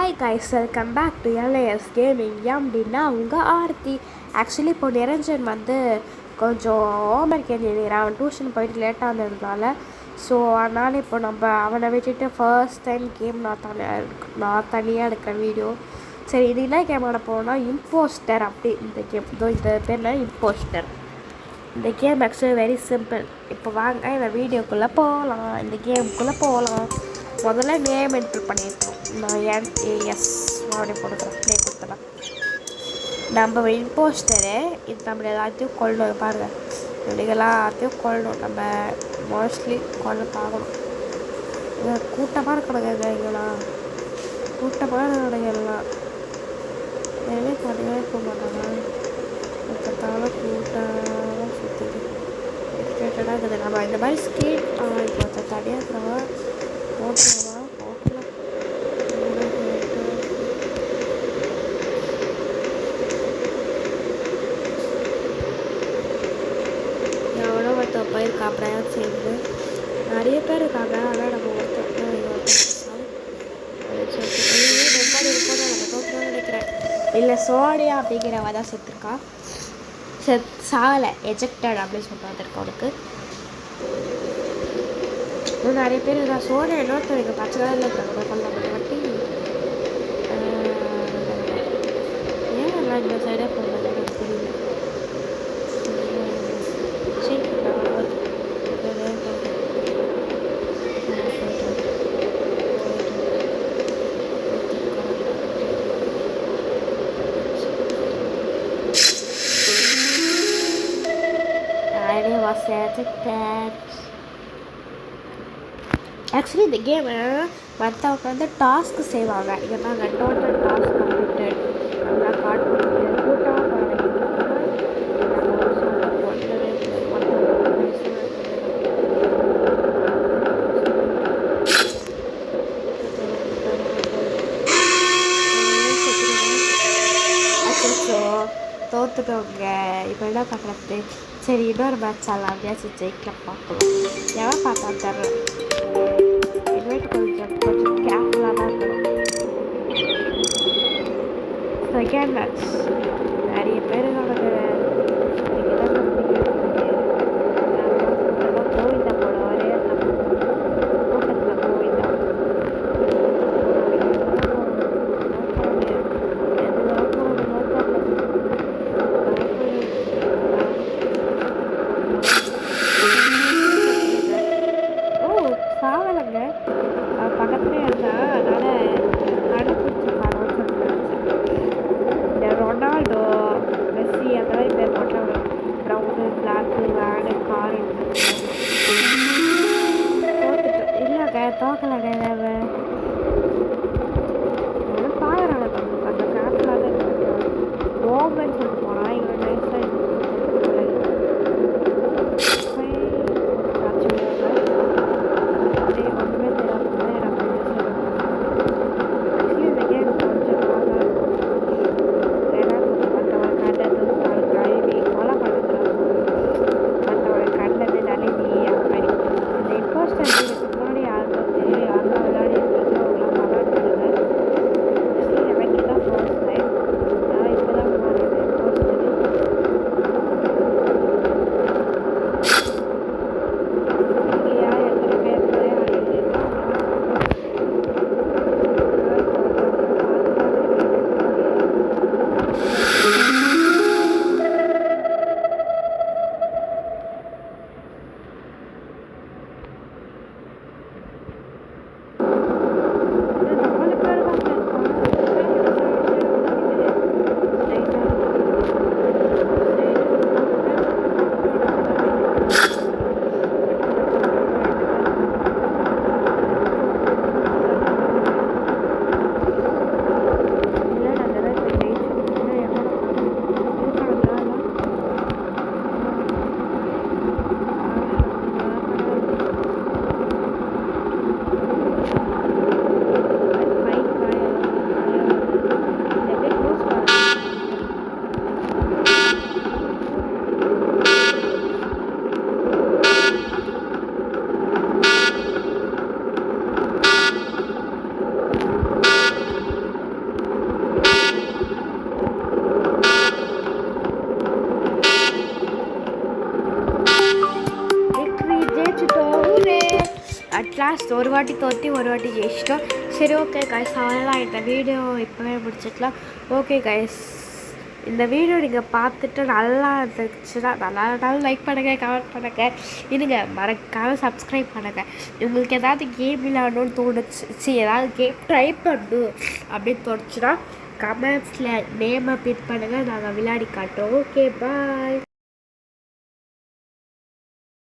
Hi guys, welcome back to LAS gaming. அப்படின்னா உங்கள் Aarthi. Actually இப்போ நிரஞ்சன் வந்து கொஞ்சம் ஹோம்ஒர்க் எழுதிக்கிறான். அவன் டியூஷன் போயிட்டு லேட்டாக வந்ததுனால. ஸோ அதனால் இப்போ நம்ம அவனை விட்டுட்டு ஃபர்ஸ்ட் டைம் கேம் நான் தனியாக எடுக்கிறேன் வீடியோ. சரி, இது என்ன கேம் ஆட போனால் இம்போஸ்டர். அப்படி இந்த கேம் இந்த பேர் இம்போஸ்டர். இந்த கேம் ஆக்சுவலி வெரி சிம்பிள். இப்போ வாங்க இந்த வீடியோக்குள்ளே போகலாம், இந்த கேமுக்குள்ளே போகலாம். முதல்ல நேம் என்ட்ரு பண்ணியிருக்கோம். நான் எஸ் அப்படி போட்டுக்கிறேன், ப்ளே கொடுத்துடலாம். நம்ம இம்போஸ்டரு இது நம்ம எல்லாத்தையும் கொள்ளணும். பாருங்கள், எல்லாத்தையும் கொள்ளணும். நம்ம மோஸ்ட்லி கொள்ள பார்க்கணும். கூட்டமாக இருக்கணுங்க, இங்கெல்லாம் கூட்டமாக இருக்கணுங்கெல்லாம் எதுவுமே கொண்டே போக மாட்டாங்க. பார்த்தாலும் கூட்டமாக சுற்றுது கேட்டடாக இருக்குது. நம்ம இந்த மாதிரி ஸ்கீட் இப்போ தனியாக இருக்கிறவங்க ஓட்டுறவா ஓட்டலாம். எவ்வளோ ஒருத்தர் போயிருக்கா பிரயாணம் செய்யுது. நிறைய பேர் இருக்காங்க. ஆனால் நம்ம ஒருத்தர் நம்ம தோற்றோன்னு நினைக்கிறேன். இல்லை, சோனியா அப்படிங்கிறவ தான் செத்துருக்கா. சாலை எஜெக்டட் அப்படின்னு சொல்லிட்டு வந்திருக்கா. அவனுக்கு நிறைய பேர் இருக்கா. சோனியா இன்னொருத்தவங்க பச்சை கலரில் இருக்கிறாங்க. கொல்ல வட்டி ஏன் எல்லாம் இந்த சைடே போகிறது எனக்கு தெரியல. ஆக்சுவலி இந்த கேமை மற்றவங்க வந்து டாஸ்க்கு செய்வாங்க. இங்கே தாங்க டோட்டல் டாஸ்க் கம்ப்ளீட்டட் நல்லா காட் பண்ணிட்டு கூட்டமாக தோத்துட்டவங்க. இப்போ என்ன பண்ணுறது? சரி, இன்னொரு மேட்ச் ஆடலாம். அப்படியாச்சும் ஜெயிக்க பார்க்கலாம். எவன் பார்த்தா தர்றேன். இனிமேட்டு கொஞ்சம் கேர்ஃபுல்லாக தான் இருக்கணும். செகண்ட் மேட்ச் நிறைய பேர் நமக்கு கோவிந்தா போடுவார். கூட்டத்தில் கோவிந்தா சாவலைங்க. பக்கத்துலேயே இருந்தா அதனால் கண்டுபிடிச்சி படம் சொல்லிட்டு இந்த ரொனால்டோ மெஸ்ஸி அந்த மாதிரி பேர் போட்டாங்க. ப்ரௌனு பிளாக்கு வேனு காரு தோத்துட்டு இல்லைங்க, தோக்கலைங்க. ஒன்றும் பார்க்குறாங்க. அந்த கேப்பில் தான் ரோமன் சொல்லிட்டு போனால் இவன் நைஸாக முன்னாடி யாருக்கும் தெரியும். யாருக்கும் விளையாடி லாஸ்ட் ஒரு வாட்டி தோற்றி ஒரு வாட்டி ஜெயிச்சிட்டோம். சரி ஓகே கைஸ், அவ்வளோதான். இந்த வீடியோ இப்போவே முடிச்சுக்கலாம். ஓகே கைஸ், இந்த வீடியோ நீங்கள் பார்த்துட்டு நல்லா இருந்துச்சுன்னா நல்லா இருந்தாலும் லைக் பண்ணுங்கள், கமெண்ட் பண்ணுங்கள். இருங்க மறக்காமல் சப்ஸ்கிரைப் பண்ணுங்கள். உங்களுக்கு ஏதாவது கேம் விளையாடணும்னு தோணுச்சு, ஏதாவது கேம் ட்ரை பண்ணணும் அப்படின்னு தோணுச்சுன்னா கமெண்ட்ஸில் நேமை பின் பண்ணுங்கள், நாங்கள் விளையாடி காட்டுறோம். Okay bye.